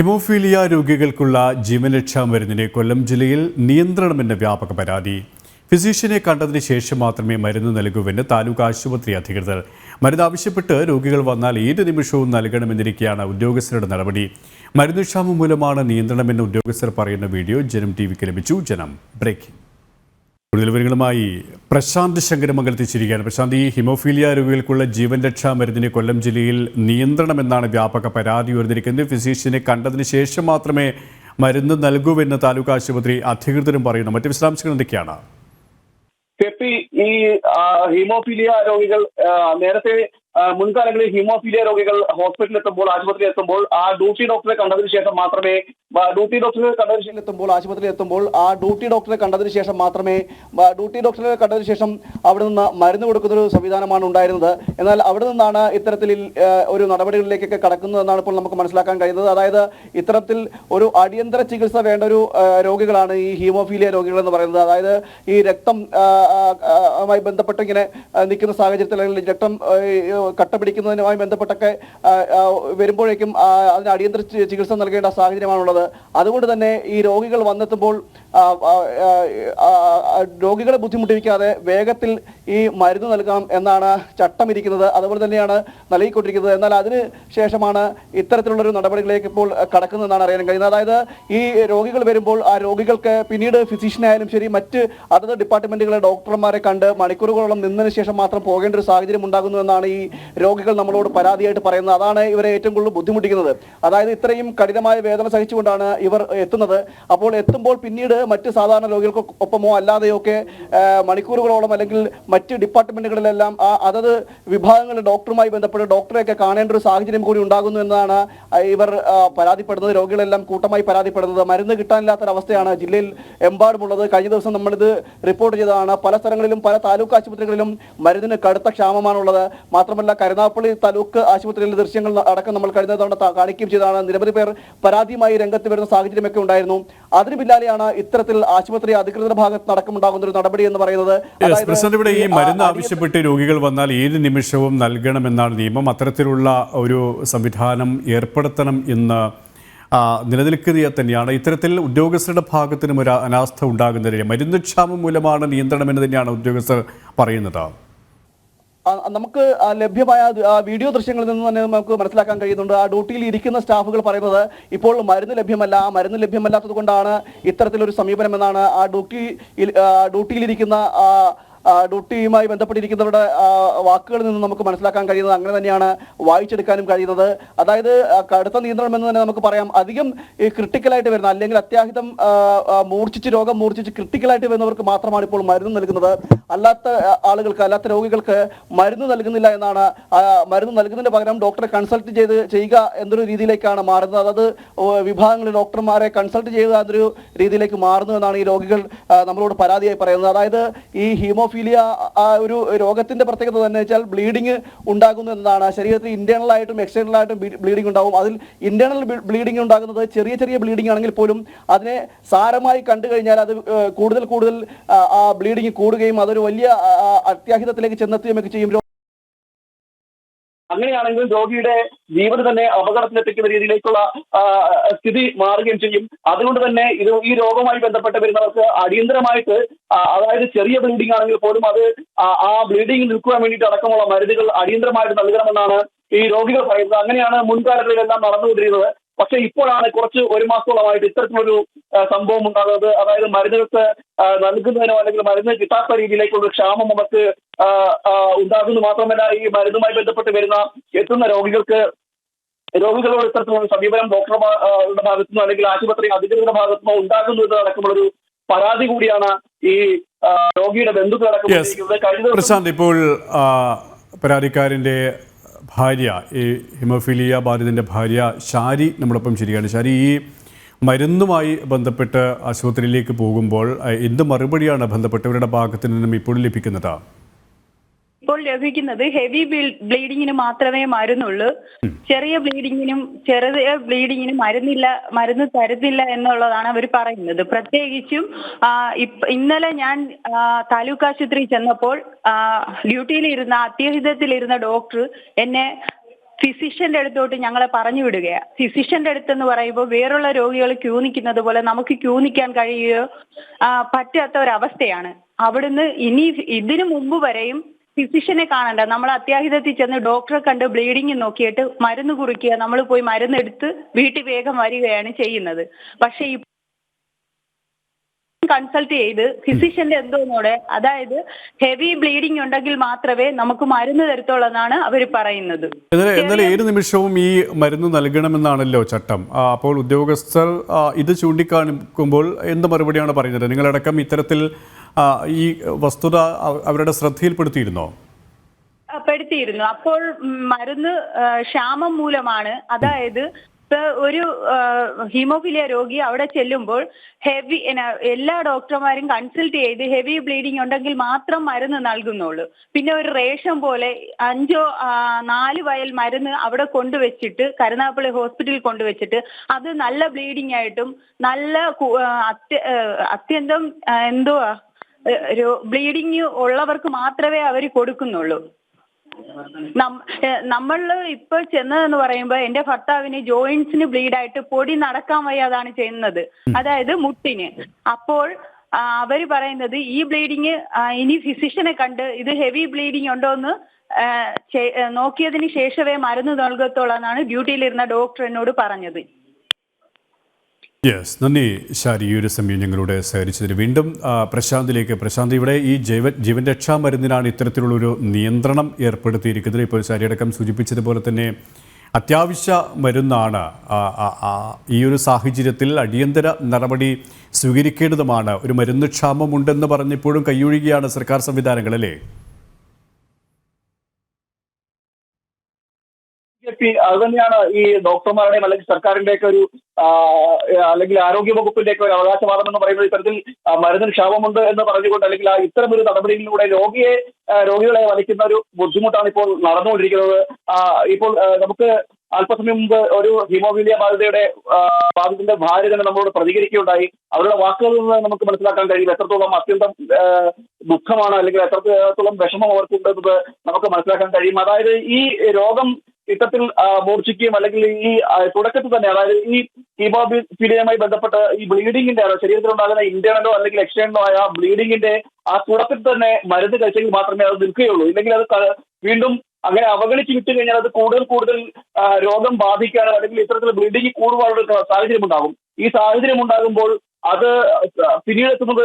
Haemophilia രോഗികൾക്കുള്ള ജീവനരക്ഷാ മരുന്നിന് കൊല്ലം ജില്ലയിൽ നിയന്ത്രണമെന്ന വ്യാപക പരാതി. ഫിസിഷ്യനെ കണ്ടതിന് ശേഷം മാത്രമേ മരുന്ന് നൽകൂവെന്ന് താലൂക്ക് ആശുപത്രി അധികൃതർ. മരുന്ന് ആവശ്യപ്പെട്ട് രോഗികൾ വന്നാൽ ഏത് നിമിഷവും നൽകണമെന്നിരിക്കെയാണ് ഉദ്യോഗസ്ഥരുടെ നടപടി. മരുന്നുക്ഷാമം മൂലമാണ് നിയന്ത്രണമെന്ന് ഉദ്യോഗസ്ഥർ പറയുന്ന വീഡിയോ ജനം ടിവിക്ക് ലഭിച്ചു. ജനം ബ്രേക്കിംഗ്. കൂടുതൽ വിവരങ്ങളുമായി പ്രശാന്ത് ശങ്കരമംഗലത്തിച്ചിരിക്കുകയാണ്. പ്രശാന്ത്, ഈ ഹിമോഫീലിയ രോഗികൾക്കുള്ള ജീവൻ രക്ഷാ മരുന്നിന് കൊല്ലം ജില്ലയിൽ നിയന്ത്രണമെന്നാണ് വ്യാപക പരാതി ഉയർന്നിരിക്കുന്നത്. ഫിസിഷ്യനെ കണ്ടതിന് ശേഷം മാത്രമേ മരുന്ന് നൽകൂവെന്ന് താലൂക്ക് ആശുപത്രി അധികൃതരും പറയുന്നു. മറ്റ് വിശദാംശങ്ങൾ എന്തൊക്കെയാണ്? ഈ ഹീമോഫീലിയ രോഗികൾ നേരത്തെ മുൻകാലങ്ങളിൽ ഹീമോഫീലിയ രോഗികൾ ഹോസ്പിറ്റലിൽ എത്തുമ്പോൾ, ആശുപത്രിയിൽ എത്തുമ്പോൾ ആ ഡ്യൂട്ടി ഡോക്ടറെ കണ്ടതിന് ശേഷം മാത്രമേ ഡ്യൂട്ടി ഡോക്ടറെ കണ്ടതിന് ശേഷം അവിടെ നിന്ന് മരുന്ന് കൊടുക്കുന്ന ഒരു സംവിധാനമാണ് ഉണ്ടായിരുന്നത്. എന്നാൽ അവിടെ നിന്നാണ് ഇത്തരത്തിൽ ഒരു നടപടികളിലേക്കൊക്കെ കടക്കുന്നതെന്നാണ് ഇപ്പോൾ നമുക്ക് മനസ്സിലാക്കാൻ കഴിയുന്നത്. അതായത് ഇത്തരത്തിൽ ഒരു അടിയന്തര ചികിത്സ വേണ്ട ഒരു രോഗികളാണ് ഈ ഹീമോഫീലിയ രോഗികൾ എന്ന് പറയുന്നത്. അതായത് ഈ രക്തം മായി ബന്ധപ്പെട്ട് ഇങ്ങനെ നിൽക്കുന്ന സാഹചര്യത്തിൽ, അല്ലെങ്കിൽ രക്തം കട്ട പിടിക്കുന്നതിനുമായി ബന്ധപ്പെട്ടൊക്കെ വരുമ്പോഴേക്കും അതിന് അടിയന്തര ചികിത്സ നൽകേണ്ട സാഹചര്യമാണുള്ളത്. അതുകൊണ്ട് തന്നെ ഈ രോഗികൾ വന്നെത്തുമ്പോൾ രോഗികളെ ബുദ്ധിമുട്ടിപ്പിക്കാതെ വേഗത്തിൽ ഈ മരുന്ന് നൽകണം എന്നാണ് ചട്ടം ഇരിക്കുന്നത്. അതുപോലെ തന്നെയാണ് നൽകിക്കൊണ്ടിരിക്കുന്നത്. എന്നാൽ അതിന് ശേഷമാണ് ഇത്തരത്തിലുള്ളൊരു നടപടികളിലേക്ക് ഇപ്പോൾ കടക്കുന്നതെന്നാണ് അറിയാൻ കഴിയുന്നത്. അതായത് ഈ രോഗികൾ വരുമ്പോൾ ആ രോഗികൾക്ക് പിന്നീട് ഫിസിഷ്യനായാലും ശരി, മറ്റ് അതത് ഡിപ്പാർട്ട്മെന്റുകളിലെ ഡോക്ടർമാരെ കണ്ട് മണിക്കൂറുകളോളം നിന്നതിന് ശേഷം മാത്രം പോകേണ്ട ഒരു സാഹചര്യം ഉണ്ടാകുന്നു എന്നാണ് ഈ രോഗികൾ നമ്മളോട് പരാതിയായിട്ട് പറയുന്നത്. അതാണ് ഇവരെ ഏറ്റവും കൂടുതൽ ബുദ്ധിമുട്ടിക്കുന്നത്. അതായത് ഇത്രയും കഠിനമായ വേദന സഹിച്ചുകൊണ്ടാണ് ഇവർ എത്തുന്നത്. അപ്പോൾ എത്തുമ്പോൾ പിന്നീട് മറ്റ് സാധാരണ രോഗികൾക്കൊപ്പമോ അല്ലാതെയോ ഒക്കെ മണിക്കൂറുകളോളം, അല്ലെങ്കിൽ മറ്റ് ഡിപ്പാർട്ട്മെന്റുകളിലെല്ലാം അതത് വിഭാഗങ്ങളിലെ ഡോക്ടറുമായി ബന്ധപ്പെട്ട് ഡോക്ടറെയൊക്കെ കാണേണ്ട ഒരു സാഹചര്യം കൂടി ഉണ്ടാകുന്നു എന്നതാണ് ഇവർ പരാതിപ്പെടുന്നത്. രോഗികളെല്ലാം കൂട്ടമായി പരാതിപ്പെടുന്നത്. മരുന്ന് കിട്ടാനില്ലാത്തൊരവസ്ഥയാണ് ജില്ലയിൽ എമ്പാടുമുള്ളത്. കഴിഞ്ഞ ദിവസം നമ്മളിത് റിപ്പോർട്ട് ചെയ്തതാണ്. പല സ്ഥലങ്ങളിലും, പല താലൂക്ക് ആശുപത്രികളിലും മരുന്നിന് കടുത്ത ക്ഷാമമാണുള്ളത്. മാത്രമല്ല, കരുനാഗപ്പള്ളി താലൂക്ക് ആശുപത്രിയിലെ ദൃശ്യങ്ങൾ അടക്കം നമ്മൾ കഴിഞ്ഞ തവണ കാണിക്കുകയും ചെയ്തതാണ്. നിരവധി പേർ പരാതിയുമായി രംഗത്ത് വരുന്ന സാഹചര്യമൊക്കെ ഉണ്ടായിരുന്നു. അതിന് പിന്നാലെയാണ് ഇത്തരത്തിൽ ആശുപത്രി അധികൃതരുടെ ഭാഗത്ത് നടക്കമുണ്ടാകുന്ന ഒരു നടപടി എന്ന് പറയുന്നത്. ഇവിടെ ഈ മരുന്ന് ആവശ്യപ്പെട്ട് രോഗികൾ വന്നാൽ ഏത് നിമിഷവും നൽകണമെന്നാണ് നിയമം. അത്തരത്തിലുള്ള ഒരു സംവിധാനം ഏർപ്പെടുത്തണം എന്ന് നിലനിൽക്കുക തന്നെയാണ്. ഇത്തരത്തിൽ ഉദ്യോഗസ്ഥരുടെ ഭാഗത്തിനും ഒരു അനാസ്ഥ ഉണ്ടാകുന്നതിന് മരുന്നുക്ഷാമം മൂലമാണ് നിയന്ത്രണമെന്ന് തന്നെയാണ് ഉദ്യോഗസ്ഥർ പറയുന്നത്. നമുക്ക് ലഭ്യമായ വീഡിയോ ദൃശ്യങ്ങളിൽ നിന്ന് തന്നെ നമുക്ക് മനസ്സിലാക്കാൻ കഴിയുന്നുണ്ട്. ആ ഡ്യൂട്ടിയിൽ ഇരിക്കുന്ന സ്റ്റാഫുകൾ പറയുന്നത് ഇപ്പോൾ മരുന്ന് ലഭ്യമല്ല. ആ മരുന്ന് ലഭ്യമല്ലാത്തത് കൊണ്ടാണ് ഇത്തരത്തിലൊരു സമീപനം എന്നാണ് ആ ഡ്യൂട്ടിയിലിരിക്കുന്ന ഡ്യൂട്ടിയുമായി ബന്ധപ്പെട്ടിരിക്കുന്നവരുടെ വാക്കുകളിൽ നിന്ന് നമുക്ക് മനസ്സിലാക്കാൻ കഴിയുന്നത്. അങ്ങനെ തന്നെയാണ് വായിച്ചെടുക്കാനും കഴിയുന്നത്. അതായത് കടുത്ത നിയന്ത്രണം എന്ന് തന്നെ നമുക്ക് പറയാം. അധികം ഈ ക്രിട്ടിക്കലായിട്ട് വരുന്ന, അല്ലെങ്കിൽ അത്യാഹിതം രോഗം മൂർച്ഛിച്ച് ക്രിട്ടിക്കലായിട്ട് വരുന്നവർക്ക് മാത്രമാണ് ഇപ്പോൾ മരുന്ന് നൽകുന്നത്. അല്ലാത്ത ആളുകൾക്ക്, അല്ലാത്ത രോഗികൾക്ക് മരുന്ന് നൽകുന്നില്ല എന്നാണ്. മരുന്ന് നൽകുന്നതിന് പകരം ഡോക്ടറെ കൺസൾട്ട് ചെയ്യുക എന്നൊരു രീതിയിലേക്കാണ് മാറുന്നത്. അതായത് വിഭാഗങ്ങളിൽ ഡോക്ടർമാരെ കൺസൾട്ട് ചെയ്യുക എന്നൊരു രീതിയിലേക്ക് മാറുന്നു എന്നാണ് ഈ രോഗികൾ നമ്മളോട് പരാതിയായി പറയുന്നത്. അതായത് ഈ ഹീമോഫീലിയ ഒരു രോഗത്തിന്റെ പ്രത്യേകത തന്നെ വെച്ചാൽ ബ്ലീഡിങ് ഉണ്ടാകുന്നു എന്നതാണ്. ശരീരത്തിൽ ഇന്റേണൽ ആയിട്ടും എക്സ്റ്റേണൽ ആയിട്ടും ബ്ലീഡിംഗ് ഉണ്ടാകും. അതിൽ ഇന്റേണൽ ബ്ലീഡിംഗ് ഉണ്ടാകുന്നത് ചെറിയ ചെറിയ ബ്ലീഡിംഗ് ആണെങ്കിൽ പോലും അതിനെ സാരമായി കണ്ടു കഴിഞ്ഞാൽ അത് കൂടുതൽ ആ ബ്ലീഡിംഗ് കൂടുകയും അതൊരു വലിയ അത്യാഹിതത്തിലേക്ക് ചെന്നെത്തുകയൊക്കെ ചെയ്യും. അങ്ങനെയാണെങ്കിൽ രോഗിയുടെ ജീവന് തന്നെ അപകടത്തിലെത്തിക്കുന്ന രീതിയിലേക്കുള്ള സ്ഥിതി മാറുകയും ചെയ്യും. അതുകൊണ്ട് തന്നെ ഈ രോഗവുമായി ബന്ധപ്പെട്ട് വരുന്നവർക്ക് അടിയന്തരമായിട്ട്, അതായത് ചെറിയ ബ്ലീഡിംഗ് ആണെങ്കിൽ പോലും അത് ആ ബ്ലീഡിംഗ് നിൽക്കുവാൻ വേണ്ടിയിട്ട് അടക്കമുള്ള മരുന്നുകൾ അടിയന്തരമായിട്ട് നൽകണമെന്നാണ് ഈ രോഗികൾ പറയുന്നത്. അങ്ങനെയാണ് മുൻകാലങ്ങളിലെല്ലാം നടന്നുകൊണ്ടിരുന്നത്. പക്ഷേ ഇപ്പോഴാണ് ഒരു മാസത്തോളമായിട്ട് ഇത്തരത്തിലൊരു സംഭവം ഉണ്ടാകുന്നത്. അതായത് മരുന്നുകൾക്ക് നൽകുന്നതിനോ അല്ലെങ്കിൽ മരുന്ന് കിട്ടാത്ത രീതിയിലേക്കുള്ള ക്ഷാമം നമുക്ക് ഉണ്ടാകുന്നു. മാത്രമല്ല, ഈ മരുന്നുമായി ബന്ധപ്പെട്ട് എത്തുന്ന രോഗികളോട് ഇത്തരത്തിലുള്ള സമീപനം ഡോക്ടർമാരുടെ ഭാഗത്തുനിന്നോ അല്ലെങ്കിൽ ആശുപത്രി അധികൃതരുടെ ഭാഗത്തുനിന്നോ ഉണ്ടാകുന്നു എന്നതടക്കമുള്ളൊരു പരാതി കൂടിയാണ് ഈ രോഗിയുടെ ബന്ധുക്കളടക്കം. പ്രശാന്ത്, ഇപ്പോൾ പരാതിക്കാരൻ്റെ ഭാര്യ, ഈ ഹിമോഫീലിയ ബാധിതൻ്റെ ഭാര്യ ഷാരി നമ്മളൊപ്പം ശരിയാണ്. ഷാരി, ഈ മരുന്നുമായി ബന്ധപ്പെട്ട് ആശുപത്രിയിലേക്ക് പോകുമ്പോൾ എന്ത് മറുപടിയാണ് ബന്ധപ്പെട്ടവരുടെ ഭാഗത്തു നിന്നും ഇപ്പോൾ ലഭിക്കുന്നത്? ഇപ്പോൾ ലഭിക്കുന്നത് ഹെവി ബ്ലീഡിങ്ങിന് മാത്രമേ മരുന്നുള്ളൂ. ചെറിയ ബ്ലീഡിങ്ങിനും മരുന്ന് തരുന്നില്ല എന്നുള്ളതാണ് അവർ പറയുന്നത്. പ്രത്യേകിച്ചും ഇന്നലെ ഞാൻ താലൂക്ക് ആശുപത്രിയിൽ ചെന്നപ്പോൾ അത്യാഹിതത്തിലിരുന്ന ഡോക്ടർ എന്നെ ഫിസിഷ്യന്റെ അടുത്തോട്ട് ഞങ്ങളെ പറഞ്ഞു വിടുകയാണ്. ഫിസിഷ്യന്റെ അടുത്തെന്ന് പറയുമ്പോൾ വേറുള്ള രോഗികൾ ക്യൂ നിൽക്കുന്നത് പോലെ നമുക്ക് ക്യൂ നിൽക്കാൻ കഴിയുകയോ പറ്റാത്ത ഒരവസ്ഥയാണ്. അവിടുന്ന് ഇനി ഇതിനു മുമ്പ് വരെയും ഫിസിഷ്യനെ കാണണ്ട, നമ്മൾ അത്യാഹിതത്തിൽ ചെന്ന് ഡോക്ടറെ കണ്ട് ബ്ലീഡിങ് നോക്കിയിട്ട് മരുന്ന് കുറിക്കുക, നമ്മൾ പോയി മരുന്നെടുത്ത് വീട്ടിൽ വേഗം വരികയാണ് ചെയ്യുന്നത്. പക്ഷെ കൺസൾട്ട് ചെയ്ത് ഫിസിഷ്യന്റെ എന്തോന്നോടെ, അതായത് ഹെവി ബ്ലീഡിംഗ് ഉണ്ടെങ്കിൽ മാത്രമേ നമുക്ക് മരുന്ന് തരത്തുള്ളൂ എന്നാണ് അവർ പറയുന്നത്. എന്നാൽ ഏത് നിമിഷവും ഈ മരുന്ന് നൽകണമെന്നാണല്ലോ ചട്ടം. അപ്പോൾ ഉദ്യോഗസ്ഥർ ഇത് ചൂണ്ടിക്കാണിക്കുമ്പോൾ എന്ത് മറുപടിയാണ് പറയുന്നത്? നിങ്ങളടക്കം ഇത്തരത്തിൽ ഈ വസ്തുത അവരുടെ ശ്രദ്ധയിൽപ്പെടുത്തിയിരുന്നോ? പെടുത്തിയിരുന്നു. അപ്പോൾ മരുന്ന് ക്ഷാമം മൂലമാണ്, അതായത് ഒരു ഹീമോഫീലിയ രോഗി അവിടെ ചെല്ലുമ്പോൾ എല്ലാ ഡോക്ടർമാരും കൺസൾട്ട് ചെയ്ത് ഹെവി ബ്ലീഡിംഗ് ഉണ്ടെങ്കിൽ മാത്രം മരുന്ന് നൽകുന്നുള്ളൂ. പിന്നെ ഒരു റേഷൻ പോലെ 4 വയൽ മരുന്ന് അവിടെ കൊണ്ടുവച്ചിട്ട് കരുനാഗപ്പള്ളി ഹോസ്പിറ്റലിൽ കൊണ്ടുവച്ചിട്ട് അത് നല്ല ബ്ലീഡിംഗ് ആയിട്ടും നല്ല അത്യന്തം ബ്ലീഡിങ് ഉള്ളവർക്ക് മാത്രമേ അവർ കൊടുക്കുന്നുള്ളൂ. നമ്മൾ ഇപ്പോൾ ചെന്നതെന്ന് പറയുമ്പോൾ എന്റെ ഭർത്താവിന് ജോയിന്റ്സിന് ബ്ലീഡായിട്ട് പൊടി നടക്കാൻ വയ്യാതാണ് ചെയ്യുന്നത്, അതായത് മുട്ടിന്. അപ്പോൾ അവര് പറയുന്നത് ഈ ബ്ലീഡിങ് ഇനി ഫിസിഷ്യനെ കണ്ട് ഇത് ഹെവി ബ്ലീഡിങ് ഉണ്ടോ എന്ന് നോക്കിയതിന് ശേഷമേ മരുന്ന് നൽകത്തുള്ളൂ എന്നാണ് ഡ്യൂട്ടിയിലിരുന്ന ഡോക്ടർ എന്നോട് പറഞ്ഞത്. യെസ്, നന്ദി ഷാരി, ഈ ഒരു സമയം ഞങ്ങളോട് സഹകരിച്ചതിന്. വീണ്ടും പ്രശാന്തിലേക്ക്. പ്രശാന്ത്, ഇവിടെ ഈ ജീവൻ രക്ഷാ മരുന്നിനാണ് ഇത്തരത്തിലുള്ളൊരു നിയന്ത്രണം ഏർപ്പെടുത്തിയിരിക്കുന്നത്. ഇപ്പോൾ ഷാരി അടക്കം സൂചിപ്പിച്ചതുപോലെ തന്നെ അത്യാവശ്യ മരുന്നാണ്. ഈ ഒരു സാഹചര്യത്തിൽ അടിയന്തര നടപടി സ്വീകരിക്കേണ്ടതുമാണ്. ഒരു മരുന്ന് ക്ഷാമമുണ്ടെന്ന് പറഞ്ഞിപ്പോഴും കൈയൊഴുകിയാണ് സർക്കാർ സംവിധാനങ്ങൾ, അല്ലേ? അത് തന്നെയാണ് ഈ ഡോക്ടർമാരുടെയും അല്ലെങ്കിൽ സർക്കാരിന്റെയൊക്കെ ഒരു അല്ലെങ്കിൽ ആരോഗ്യ വകുപ്പിന്റെ ഒക്കെ ഒരു അവകാശവാദം എന്ന് പറയുന്നത്. ഇത്തരത്തിൽ മരുന്നിന് ക്ഷാമമുണ്ട് എന്ന് പറഞ്ഞുകൊണ്ട് അല്ലെങ്കിൽ ഇത്തരം ഒരു നടപടിയിലൂടെ രോഗികളെ വലിക്കുന്ന ഒരു ബുദ്ധിമുട്ടാണ് ഇപ്പോൾ നടന്നുകൊണ്ടിരിക്കുന്നത്. ഇപ്പോൾ നമുക്ക് അല്പസമയം മുമ്പ് ഒരു ഹീമോഫീലിയ ബാധിതന്റെ ഭാര്യ തന്നെ നമ്മളോട് പ്രതികരിക്കുകയുണ്ടായി. അവരുടെ വാക്കുകളിൽ നിന്ന് നമുക്ക് മനസ്സിലാക്കാൻ കഴിയും എത്രത്തോളം അത്യന്തം ദുഃഖമാണ് അല്ലെങ്കിൽ എത്രത്തോളം വിഷമം അവർക്കുണ്ടെന്നത് നമുക്ക് മനസ്സിലാക്കാൻ കഴിയും. അതായത് ഈ രോഗം ഇത്തരത്തിൽ മൂർച്ഛിക്കുകയും അല്ലെങ്കിൽ ഈ തുടക്കത്തിൽ തന്നെ, അതായത് ഈ ഹീമോഫീലിയയുമായി ബന്ധപ്പെട്ട് ഈ ബ്ലീഡിങ്ങിന്റെ ശരീരത്തിലുണ്ടാകുന്ന ഇന്റേണലോ അല്ലെങ്കിൽ എക്സ്റ്റേണലോ ആയ ബ്ലീഡിങ്ങിന്റെ തുടക്കത്തിൽ തന്നെ മരുന്ന് കഴിച്ചെങ്കിൽ മാത്രമേ അത് നിൽക്കുകയുള്ളൂ. ഇല്ലെങ്കിൽ അത് വീണ്ടും അങ്ങനെ അവഗണിച്ച് വിട്ടു കഴിഞ്ഞാൽ അത് കൂടുതൽ രോഗം ബാധിക്കാനോ അല്ലെങ്കിൽ ഇത്തരത്തിൽ ബ്ലീഡിങ് കൂടുവാനുള്ള സാഹചര്യം ഉണ്ടാകും. ഈ സാഹചര്യം ഉണ്ടാകുമ്പോൾ അത് പിന്നീട് എത്തുന്നത്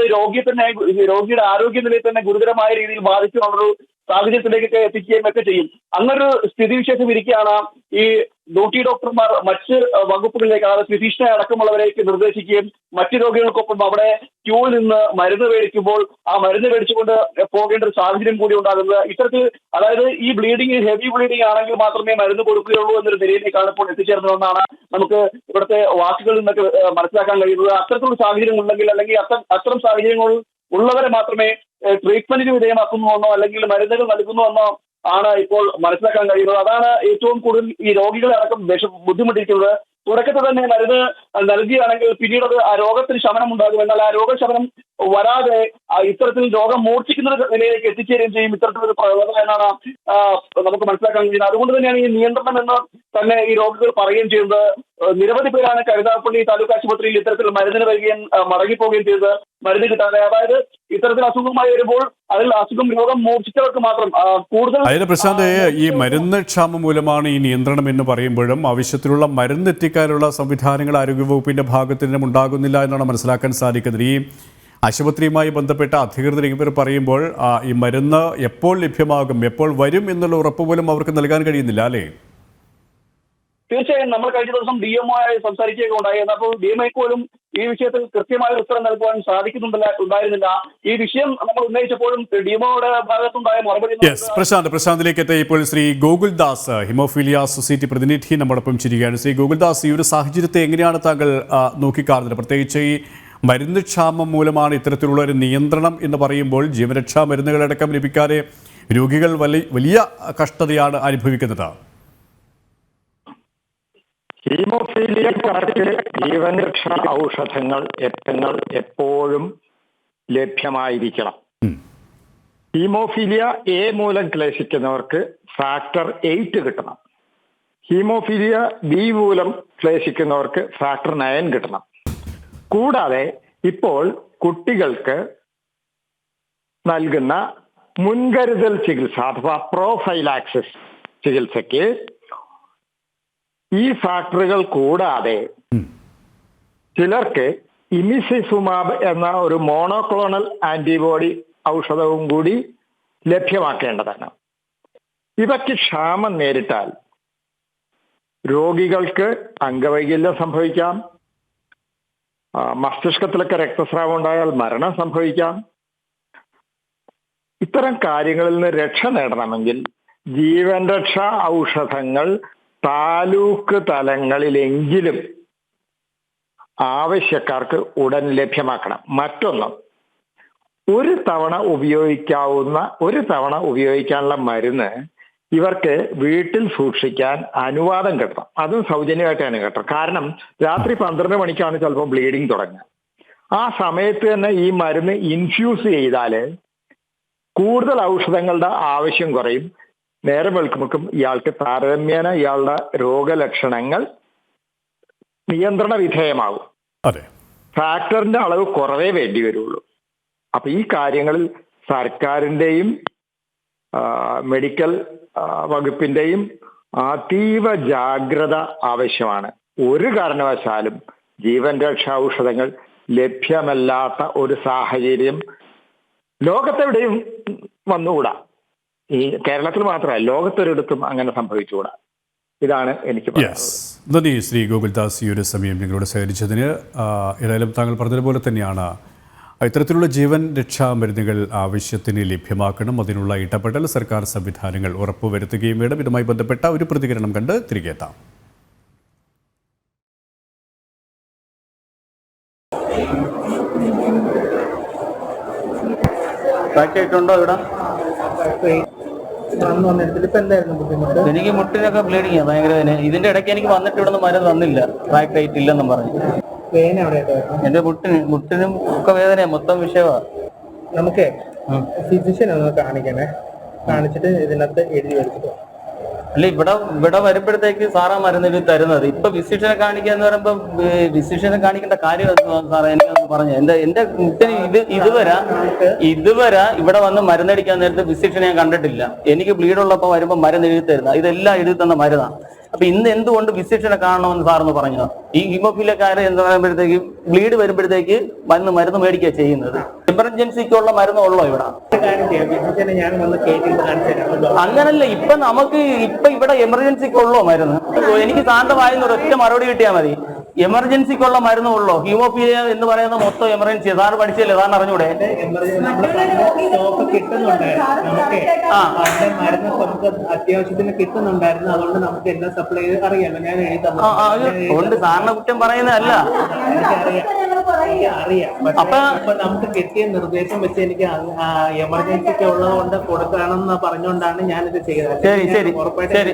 രോഗിയുടെ ആരോഗ്യനിലയെ തന്നെ ഗുരുതരമായ രീതിയിൽ ബാധിച്ചുള്ളൊരു സാഹചര്യത്തിലേക്കൊക്കെ എത്തിക്കുകയും ഒക്കെ ചെയ്യും. അങ്ങനൊരു സ്ഥിതിവിശേഷം ഇരിക്കുകയാണ് ഈ ഡ്യൂട്ടി ഡോക്ടർമാർ മറ്റ് വകുപ്പുകളിലേക്ക്, അതായത് ഫിസിഷ്യനെ അടക്കമുള്ളവരേക്ക് നിർദ്ദേശിക്കുകയും മറ്റു രോഗികൾക്കൊപ്പം അവിടെ ക്യൂവിൽ നിന്ന് മരുന്ന് മേടിക്കുമ്പോൾ ആ മരുന്ന് മേടിച്ചുകൊണ്ട് പോകേണ്ട ഒരു സാഹചര്യം കൂടി ഉണ്ടാകുന്നത്. ഇത്തരത്തിൽ അതായത് ഈ ഹെവി ബ്ലീഡിംഗ് ആണെങ്കിൽ മാത്രമേ മരുന്ന് കൊടുക്കുകയുള്ളൂ എന്നൊരു നിലയിലേക്കാണ് ഇപ്പോൾ എത്തിച്ചേർന്നതെന്നാണ് നമുക്ക് ഇവിടുത്തെ വാക്കുകളിൽ നിന്നൊക്കെ മനസ്സിലാക്കാൻ കഴിയുന്നത്. അത്തരത്തിലുള്ള സാഹചര്യം ഉണ്ടെങ്കിൽ അല്ലെങ്കിൽ അത്തരം സാഹചര്യങ്ങൾ ഉള്ളവരെ മാത്രമേ ട്രീറ്റ്മെന്റിന് വിധേയമാക്കുന്നുവെന്നോ അല്ലെങ്കിൽ മരുന്നുകൾ നൽകുന്നുവെന്നോ ആണ് ഇപ്പോൾ മനസ്സിലാക്കാൻ കഴിയുന്നത്. അതാണ് ഏറ്റവും കൂടുതൽ ഈ രോഗികളെ അടക്കം ബുദ്ധിമുട്ടിക്കുന്നത്. തുടക്കത്തിൽ തന്നെ മരുന്ന് നൽകുകയാണെങ്കിൽ പിന്നീട് അത് ആ രോഗത്തിന് ശമനം ഉണ്ടാകും. എന്നാൽ ആ രോഗശമനം വരാതെ ഇത്തരത്തിൽ രോഗം മൂർച്ഛിക്കുന്ന നിലയിലേക്ക് എത്തിച്ചേരുകയും ചെയ്യും ഇത്തരത്തിലൊരു പ്രവണത എന്നാണ് നമുക്ക് മനസ്സിലാക്കാൻ കഴിയുന്നത്. അതുകൊണ്ട് തന്നെയാണ് ഈ നിയന്ത്രണം എന്ന് തന്നെ ഈ രോഗികൾ പറയുകയും ചെയ്യുന്നത്. നിരവധി പേരാണ് കരുനാഗപ്പള്ളി താലൂക്ക് ആശുപത്രിയിൽ ഇത്തരത്തിൽ മരുന്നിന് വരികയും മടങ്ങിപ്പോവുകയും ചെയ്തത് മരുന്ന് കിട്ടാതെ. അതായത് ഇത്തരത്തിൽ അസുഖമായി വരുമ്പോൾ രോഗം മൂർച്ഛിച്ചവർക്ക് മാത്രം കൂടുതൽ. അതിന് പ്രശാന്ത്, ഈ മരുന്ന് ക്ഷാമം മൂലമാണ് ഈ നിയന്ത്രണം എന്ന് പറയുമ്പോഴും ആവശ്യത്തിലുള്ള മരുന്ന് എത്തിക്കാനുള്ള സംവിധാനങ്ങൾ ആരോഗ്യവകുപ്പിന്റെ ഭാഗത്ത് നിന്നും ഉണ്ടാകുന്നില്ല എന്നാണ് മനസ്സിലാക്കാൻ സാധിക്കുന്നത്. ഈ ആശുപത്രിയുമായി ബന്ധപ്പെട്ട അധികൃതർ ഇവർ പറയുമ്പോൾ ഈ മരുന്ന് എപ്പോൾ ലഭ്യമാകും, എപ്പോൾ വരും എന്നുള്ള ഉറപ്പ് പോലും അവർക്ക് നൽകാൻ കഴിയുന്നില്ല, അല്ലേ? തീർച്ചയായും നമ്മൾ കഴിഞ്ഞ ദിവസം DMO ആയി സംസാരിക്കുകയൊക്കെ ഉണ്ടായി. അപ്പോൾ DMO പോലും ഈ വിഷയത്തിൽ കൃത്യമായ ഉത്തരം നൽകുവാൻ ഉണ്ടായിരുന്നില്ല. ഈ വിഷയം നമ്മൾ ഉന്നയിച്ചപ്പോഴും DMOയുടെ ഭാഗത്തുണ്ടായ മറുപടി. പ്രശാന്തിലേക്ക് എത്തിയ ഇപ്പോൾ ശ്രീ ഗോകുൽദാസ്, ഹിമോഫീലിയ സൊസൈറ്റി പ്രതിനിധി നമ്മോടൊപ്പം ചിരിക്കുകയാണ്. ശ്രീ ഗോകുൽദാസ്, ഈ ഒരു സാഹചര്യത്തെ എങ്ങനെയാണ് താങ്കൾ നോക്കിക്കാണുന്നത്? പ്രത്യേകിച്ച് ഈ മരുന്ന് ക്ഷാമം മൂലമാണ് ഇത്തരത്തിലുള്ള ഒരു നിയന്ത്രണം എന്ന് പറയുമ്പോൾ ജീവരക്ഷാ മരുന്നുകളടക്കം ലഭിക്കാതെ രോഗികൾ വലിയ കഷ്ടതയാണ് അനുഭവിക്കുന്നത്. ഹീമോഫീലിയക്കാർക്ക് ജീവൻരക്ഷാ ഔഷധങ്ങൾ എപ്പോഴും ലഭ്യമായിരിക്കണം. ഹീമോഫീലിയ A മൂലം ക്ലേശിക്കുന്നവർക്ക് ഫാക്ടർ 8 കിട്ടണം. ഹീമോഫീലിയ ബി മൂലം ക്ലേശിക്കുന്നവർക്ക് ഫാക്ടർ 9 കിട്ടണം. കൂടാതെ ഇപ്പോൾ കുട്ടികൾക്ക് നൽകുന്ന മുൻകരുതൽ ചികിത്സ അഥവാ പ്രോഫൈലാക്സിസ് ചികിത്സയ്ക്ക് ഈ ഫാക്ടറുകൾ കൂടാതെ ചിലർക്ക് ഇമിസിസുമാബ് എന്ന ഒരു മോണോക്ലോണൽ ആന്റിബോഡി ഔഷധവും കൂടി ലഭ്യമാക്കേണ്ടതാണ്. ഇവയ്ക്ക് ക്ഷാമം നേരിട്ടാൽ രോഗികൾക്ക് അംഗവൈകല്യം സംഭവിക്കാം, മസ്തിഷ്കത്തിലൊക്കെ രക്തസ്രാവം ഉണ്ടായാൽ മരണം സംഭവിക്കാം. ഇത്തരം കാര്യങ്ങളിൽ നിന്ന് രക്ഷ നേടണമെങ്കിൽ ജീവൻ രക്ഷാ ഔഷധങ്ങൾ താലൂക്ക് തലങ്ങളിലെങ്കിലും ആവശ്യക്കാർക്ക് ഉടൻ ലഭ്യമാക്കണം. മറ്റൊന്ന്, ഒരു തവണ ഉപയോഗിക്കാനുള്ള മരുന്ന് ഇവർക്ക് വീട്ടിൽ സൂക്ഷിക്കാൻ അനുവാദം കിട്ടണം. അതും സൗജന്യമായിട്ടാണ് കിട്ടണം. കാരണം രാത്രി 12 മണിക്കാണ് ചിലപ്പോൾ ബ്ലീഡിങ് തുടങ്ങുക. ആ സമയത്ത് തന്നെ ഈ മരുന്ന് ഇൻഫ്യൂസ് ചെയ്താൽ കൂടുതൽ ഔഷധങ്ങളുടെ ആവശ്യം കുറയും. നേരം വെളുക്കുമ്പോഴേക്കും ഇയാൾക്ക് താരതമ്യേന ഇയാളുടെ രോഗലക്ഷണങ്ങൾ നിയന്ത്രണ വിധേയമാകും. ഫാക്ടറിന്റെ അളവ് കുറവേ വേണ്ടി വരുള്ളൂ. അപ്പൊ ഈ കാര്യങ്ങളിൽ സർക്കാരിന്റെയും മെഡിക്കൽ വകുപ്പിന്റെയും അതീവ ജാഗ്രത ആവശ്യമാണ്. ഒരു കാരണവശാലും ജീവൻ രക്ഷാ ഔഷധങ്ങൾ ലഭ്യമല്ലാത്ത ഒരു സാഹചര്യം ലോകത്തെവിടെയും വന്നുകൂടാ. ഈ കേരളത്തിൽ മാത്രമല്ല, ലോകത്തൊരിടത്തും അങ്ങനെ സംഭവിച്ചുകൂടാ. ഇതാണ് എനിക്ക് പറയാനുള്ളത്. നന്ദി ശ്രീ ഗോകുൽദാസ്, ഈ ഒരു സമയം നിങ്ങളോട് സഹകരിച്ചതിന്. ഏതായാലും താങ്കൾ പറഞ്ഞതുപോലെ തന്നെയാണ്, ഇത്തരത്തിലുള്ള ജീവൻ രക്ഷാ മരുന്നുകൾ ആവശ്യത്തിന് ലഭ്യമാക്കണം. അതിനുള്ള ഇടപെടൽ സർക്കാർ സംവിധാനങ്ങൾ ഉറപ്പുവരുത്തുകയും വേണം. ഇതുമായി ബന്ധപ്പെട്ട ഒരു പ്രതികരണം കണ്ട് തിരികെ എത്താം. ണ്ടോ ഇവിടെ? എനിക്ക് മുട്ടിനൊക്കെ ബ്ലീഡിങ് ഭയങ്കര. ഇതിന്റെ ഇടയ്ക്ക് എനിക്ക് വന്നിട്ട് ഇവിടെ നിന്ന് മരുന്ന് തന്നില്ല, ട്രാക്ക് റേറ്റ് ഇല്ലെന്നും പറഞ്ഞു. എന്റെ മുട്ടിനും ഒക്കെ വേദനയാ, മൊത്തം വിഷയമാണ്. നമുക്ക് ഫിസിഷ്യനെ ഒന്ന് കാണിക്കണേ, കാണിച്ചിട്ട് ഇതിനകത്ത് എഴുതി വെച്ചിട്ട്. അല്ല, ഇവിടെ വരുമ്പോഴത്തേക്ക് സാറാ മരുന്ന് എഴുതി തരുന്നത്. ഇപ്പൊ ഫിസിഷ്യനെ കാണിക്കാന്ന് പറയുമ്പോ ഫിസിഷ്യനെ കാണിക്കേണ്ട കാര്യം സാറേ എനിക്കൊന്ന് പറഞ്ഞു. എന്റെ മുട്ടിന് ഇതുവരെ ഇവിടെ വന്ന് മരുന്നടിക്കാൻ നേരത്തെ ഫിസിഷ്യനെ ഞാൻ കണ്ടിട്ടില്ല. എനിക്ക് ബ്ലീഡുള്ളപ്പോ വരുമ്പോ മരുന്ന് എഴുതി തരുന്ന, ഇതെല്ലാം എഴുതി തന്ന മരുന്നാണ്. അപ്പൊ ഇന്ന് എന്തുകൊണ്ട് ഫിസിഷ്യനെ കാണണമെന്ന് സാറെന്ന് പറഞ്ഞു. ഈ ഹീമോഫീലിയക്കാരെ എന്ന് പറയുമ്പോഴത്തേക്ക് ബ്ലീഡ് വരുമ്പോഴത്തേക്ക് മരുന്ന് മേടിക്കുക ചെയ്യുന്നത്. എമർജൻസിക്കുള്ള മരുന്ന് ഉള്ളോ ഇവിടെ? അങ്ങനല്ല, ഇപ്പൊ ഇവിടെ എമർജൻസിക്കുള്ളോ മരുന്ന്? എനിക്ക് സാറിന്റെ വായിന്ന് ഒരൊറ്റ മറുപടി കിട്ടിയാൽ മതി. എമർജൻസിക്കുള്ള മരുന്ന് ഉള്ളോ? ഹീമോഫീലിയ എന്ന് പറയുന്ന മൊത്തം എമർജൻസി. സാറ് പഠിച്ചല്ലേ, സാറിന് അറിഞ്ഞൂടെ? അത്യാവശ്യത്തിന് കിട്ടുന്നുണ്ടായിരുന്നു, അതുകൊണ്ട് നമുക്ക് എല്ലാ സപ്ലൈ അറിയാമല്ലോ. ഞാൻ അതുകൊണ്ട് സാറിനെ കുറ്റം പറയുന്നതല്ല, അറിയാം. അപ്പൊ നമുക്ക് കിട്ടിയ നിർദ്ദേശം വെച്ച് എനിക്ക് എമർജൻസിക്ക് ഉള്ളതുകൊണ്ട് കൊടുക്കണമെന്ന് പറഞ്ഞുകൊണ്ടാണ് ഞാനിത് ചെയ്തത്. ശരി ശരി ശരി.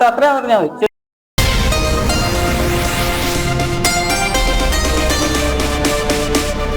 അത്രയും പറഞ്ഞാൽ മതി.